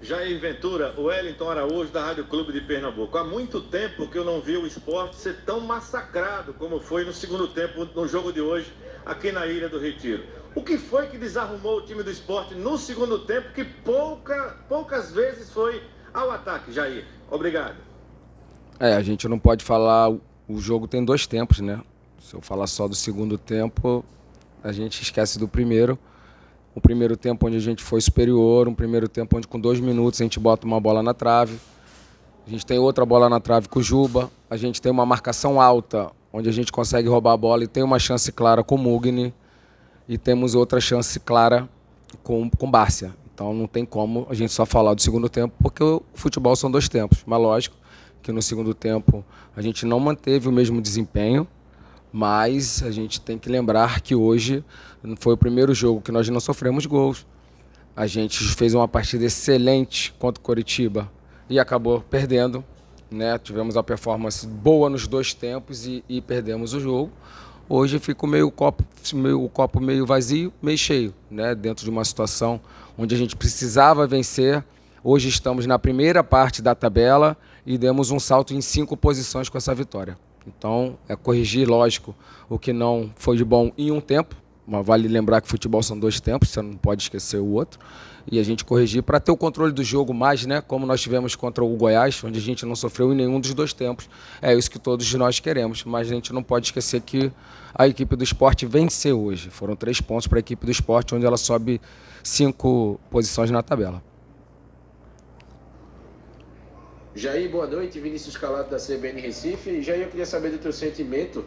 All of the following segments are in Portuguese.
Jair Ventura, o Wellington Araújo da Rádio Clube de Pernambuco. Há muito tempo que eu não vi o esporte ser tão massacrado como foi no segundo tempo no jogo de hoje aqui na Ilha do Retiro. O que foi que desarrumou o time do esporte no segundo tempo que poucas vezes foi ao ataque, Jair? Obrigado. A gente não pode falar, o jogo tem 2 tempos, né? Se eu falar só do segundo tempo, a gente esquece do primeiro. Um primeiro tempo onde a gente foi superior, um primeiro tempo onde com 2 minutos a gente bota uma bola na trave. A gente tem outra bola na trave com o Juba. A gente tem uma marcação alta, onde a gente consegue roubar a bola e tem uma chance clara com o Mugni. E temos outra chance clara com Bárcia. Então não tem como a gente só falar do segundo tempo, porque o futebol são 2 tempos. Mas lógico que no segundo tempo a gente não manteve o mesmo desempenho, mas a gente tem que lembrar que hoje foi o primeiro jogo que nós não sofremos gols. A gente fez uma partida excelente contra o Coritiba e acabou perdendo, né? Tivemos a performance boa nos 2 tempos e perdemos o jogo. Hoje fica o copo meio vazio, meio cheio, né? Dentro de uma situação onde a gente precisava vencer. Hoje estamos na primeira parte da tabela e demos um salto em 5 posições com essa vitória. Então, é corrigir, lógico, o que não foi de bom em um tempo, mas vale lembrar que futebol são 2 tempos, você não pode esquecer o outro, e a gente corrigir para ter o controle do jogo mais, né, como nós tivemos contra o Goiás, onde a gente não sofreu em nenhum dos 2 tempos. É isso que todos nós queremos, mas a gente não pode esquecer que a equipe do Sport venceu hoje. Foram 3 pontos para a equipe do Sport, onde ela sobe 5 posições na tabela. Jair, boa noite. Vinícius Calado da CBN Recife. Jair, eu queria saber do teu sentimento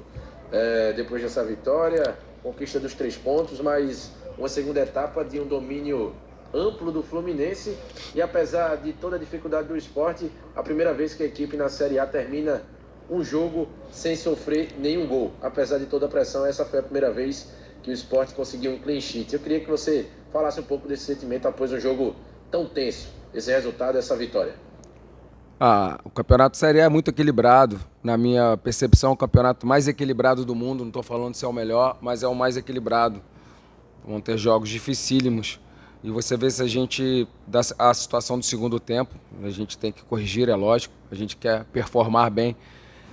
depois dessa vitória, conquista dos 3 pontos, mas uma segunda etapa de um domínio amplo do Fluminense e apesar de toda a dificuldade do esporte, a primeira vez que a equipe na Série A termina um jogo sem sofrer nenhum gol. Apesar de toda a pressão, essa foi a primeira vez que o esporte conseguiu um clean sheet. Eu queria que você falasse um pouco desse sentimento após um jogo tão tenso, esse resultado, essa vitória. O campeonato Série A é muito equilibrado. Na minha percepção, é o campeonato mais equilibrado do mundo. Não estou falando se é o melhor, mas é o mais equilibrado. Vão ter jogos dificílimos. E você vê se a situação do segundo tempo, a gente tem que corrigir, é lógico. A gente quer performar bem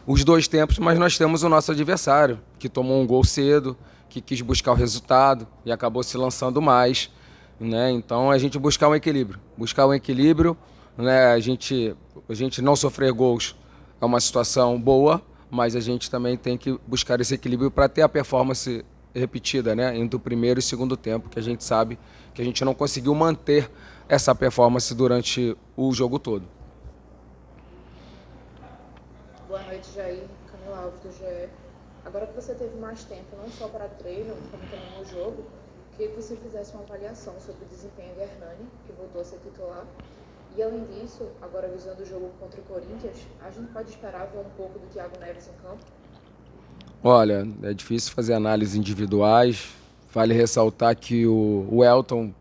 os 2 tempos, mas nós temos o nosso adversário, que tomou um gol cedo, que quis buscar o resultado e acabou se lançando mais, né? Então, a gente buscar um equilíbrio, né? A gente não sofrer gols é uma situação boa, mas a gente também tem que buscar esse equilíbrio para ter a performance repetida, né? Entre o primeiro e o segundo tempo, que a gente sabe que a gente não conseguiu manter essa performance durante o jogo todo. Boa noite, Jair. Camila Alves, do GE. Agora que você teve mais tempo, não só para treino, como também no jogo, queria que você fizesse uma avaliação sobre o desempenho de Hernani, que voltou a ser titular. E além disso, agora visando o jogo contra o Corinthians, a gente pode esperar ver um pouco do Thiago Neves em campo? Olha, é difícil fazer análises individuais. Vale ressaltar que o Elton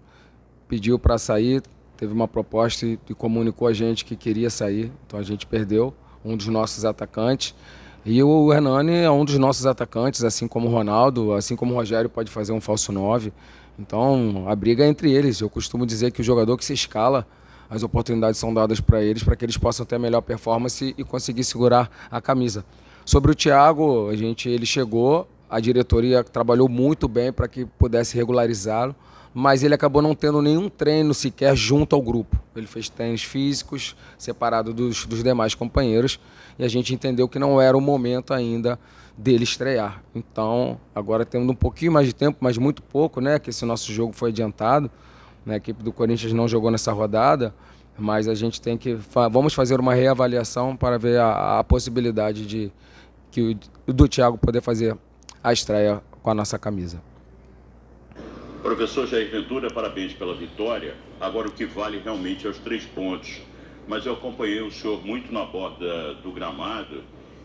pediu para sair, teve uma proposta e comunicou a gente que queria sair. Então a gente perdeu um dos nossos atacantes. E o Hernani é um dos nossos atacantes, assim como o Ronaldo, assim como o Rogério pode fazer um falso 9. Então a briga é entre eles. Eu costumo dizer que o jogador que se escala, as oportunidades são dadas para eles que possam ter a melhor performance e conseguir segurar a camisa. Sobre o Thiago, ele chegou, a diretoria trabalhou muito bem para que pudesse regularizá-lo, mas ele acabou não tendo nenhum treino sequer junto ao grupo. Ele fez treinos físicos, separado dos demais companheiros, e a gente entendeu que não era o momento ainda dele estrear. Então, agora temos um pouquinho mais de tempo, mas muito pouco, né, que esse nosso jogo foi adiantado. A equipe do Corinthians não jogou nessa rodada, mas a gente tem que... Vamos fazer uma reavaliação para ver a possibilidade do Thiago poder fazer a estreia com a nossa camisa. Professor Jair Ventura, parabéns pela vitória. Agora o que vale realmente é os 3 pontos. Mas eu acompanhei o senhor muito na borda do gramado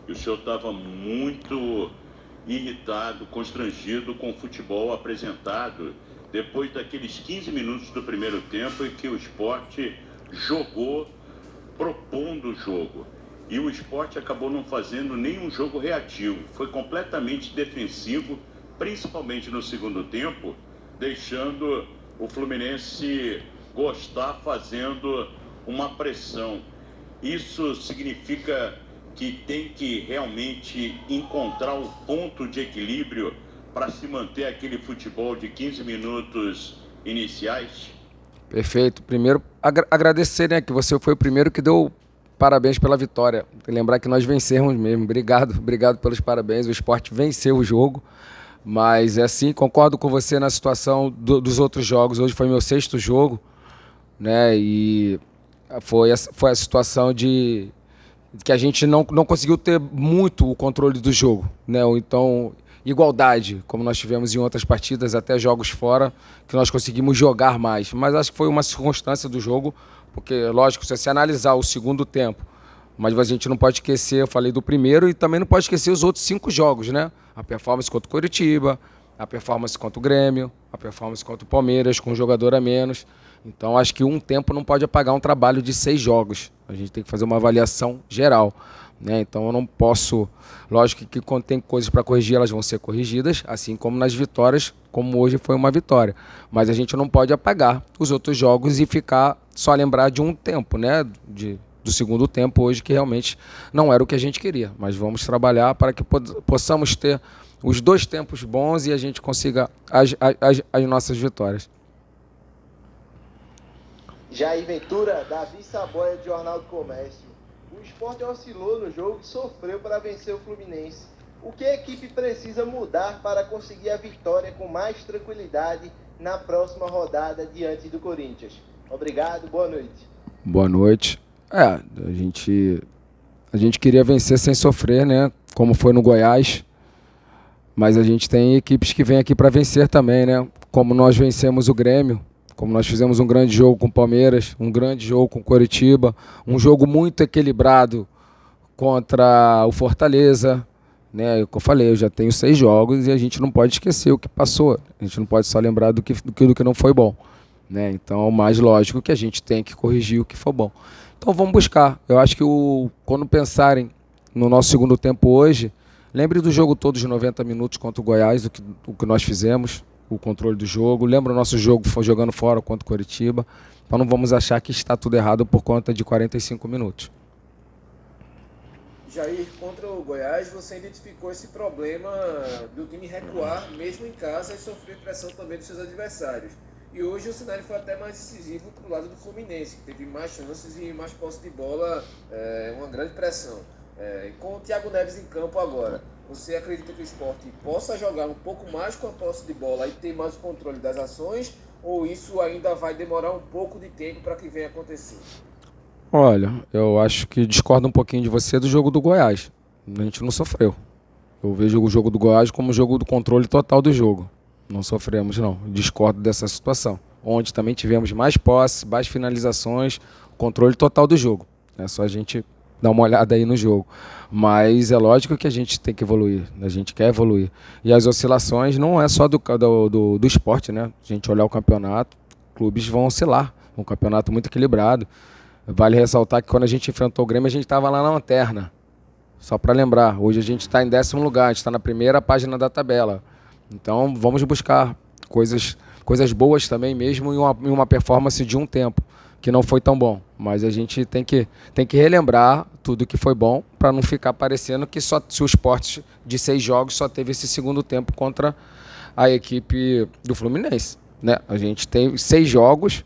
e o senhor estava muito irritado, constrangido com o futebol apresentado depois daqueles 15 minutos do primeiro tempo em que o Sport jogou propondo o jogo. E o Sport acabou não fazendo nenhum jogo reativo. Foi completamente defensivo, principalmente no segundo tempo, deixando o Fluminense gostar fazendo uma pressão. Isso significa que tem que realmente encontrar o ponto de equilíbrio para se manter aquele futebol de 15 minutos iniciais? Perfeito. Primeiro, agradecer, né, que você foi o primeiro que deu parabéns pela vitória. Lembrar que nós vencemos mesmo. Obrigado pelos parabéns. O Sport venceu o jogo, mas é assim, concordo com você na situação dos outros jogos. Hoje foi meu 6º jogo, né, e foi a situação de que a gente não conseguiu ter muito o controle do jogo, né, ou então igualdade, como nós tivemos em outras partidas, até jogos fora, que nós conseguimos jogar mais. Mas acho que foi uma circunstância do jogo, porque, lógico, se você analisar o segundo tempo, mas a gente não pode esquecer, eu falei do primeiro, e também não pode esquecer os outros 5 jogos, né? A performance contra o Coritiba, a performance contra o Grêmio, a performance contra o Palmeiras, com um jogador a menos. Então, acho que um tempo não pode apagar um trabalho de 6 jogos. A gente tem que fazer uma avaliação geral, né? Então, eu não posso... Lógico que quando tem coisas para corrigir, elas vão ser corrigidas, assim como nas vitórias, como hoje foi uma vitória. Mas a gente não pode apagar os outros jogos e ficar só lembrar de um tempo, né? Do segundo tempo hoje, que realmente não era o que a gente queria. Mas vamos trabalhar para que possamos ter os 2 tempos bons e a gente consiga as nossas vitórias. Jair Ventura, Davi Saboia, do Jornal do Comércio. O Sport oscilou no jogo e sofreu para vencer o Fluminense. O que a equipe precisa mudar para conseguir a vitória com mais tranquilidade na próxima rodada diante do Corinthians? Obrigado, boa noite. Boa noite. A gente queria vencer sem sofrer, né? Como foi no Goiás. Mas a gente tem equipes que vêm aqui para vencer também, né? Como nós vencemos o Grêmio, como nós fizemos um grande jogo com o Palmeiras, um grande jogo com o Coritiba, um jogo muito equilibrado contra o Fortaleza, né? É o que eu falei, eu já tenho 6 jogos e a gente não pode esquecer o que passou. A gente não pode só lembrar do que não foi bom, né? Então, mais lógico que a gente tem que corrigir o que for bom. Então, vamos buscar. Eu acho que quando pensarem no nosso segundo tempo hoje, lembre do jogo todo de 90 minutos contra o Goiás, o que nós fizemos, o controle do jogo. Lembra o nosso jogo jogando fora contra o Coritiba. Então não vamos achar que está tudo errado por conta de 45 minutos. Jair, contra o Goiás, você identificou esse problema do time recuar, mesmo em casa, e sofrer pressão também dos seus adversários. E hoje o cenário foi até mais decisivo para o lado do Fluminense, que teve mais chances e mais posse de bola, uma grande pressão. Com o Thiago Neves em campo agora, você acredita que o Sport possa jogar um pouco mais com a posse de bola e ter mais o controle das ações, ou isso ainda vai demorar um pouco de tempo para que venha acontecer? Olha, eu acho que discordo um pouquinho de você do jogo do Goiás. A gente não sofreu. Eu vejo o jogo do Goiás como o jogo do controle total do jogo. Não sofremos, não. Discordo dessa situação. Onde também tivemos mais posse, mais finalizações, controle total do jogo. É só a gente dar uma olhada aí no jogo. Mas é lógico que a gente tem que evoluir. A gente quer evoluir. E as oscilações não é só do esporte, né? A gente olhar o campeonato, clubes vão oscilar. Um campeonato muito equilibrado. Vale ressaltar que quando a gente enfrentou o Grêmio, a gente estava lá na lanterna. Só para lembrar, hoje a gente está em 10º lugar, a gente está na primeira página da tabela. Então vamos buscar coisas boas também, mesmo em uma performance de um tempo, que não foi tão bom. Mas a gente tem que relembrar tudo que foi bom, para não ficar parecendo que só se o Sport de 6 jogos só teve esse segundo tempo contra a equipe do Fluminense, né? A gente tem 6 jogos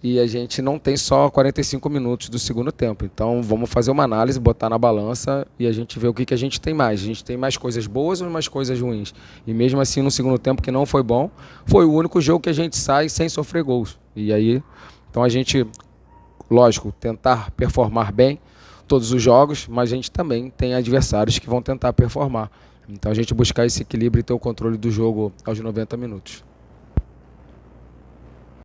e a gente não tem só 45 minutos do segundo tempo. Então vamos fazer uma análise, botar na balança e a gente ver o que a gente tem mais. A gente tem mais coisas boas ou mais coisas ruins? E mesmo assim, no segundo tempo que não foi bom, foi o único jogo que a gente sai sem sofrer gols. E aí, então a gente, lógico, tentar performar bem todos os jogos, mas a gente também tem adversários que vão tentar performar. Então a gente buscar esse equilíbrio e ter o controle do jogo aos 90 minutos.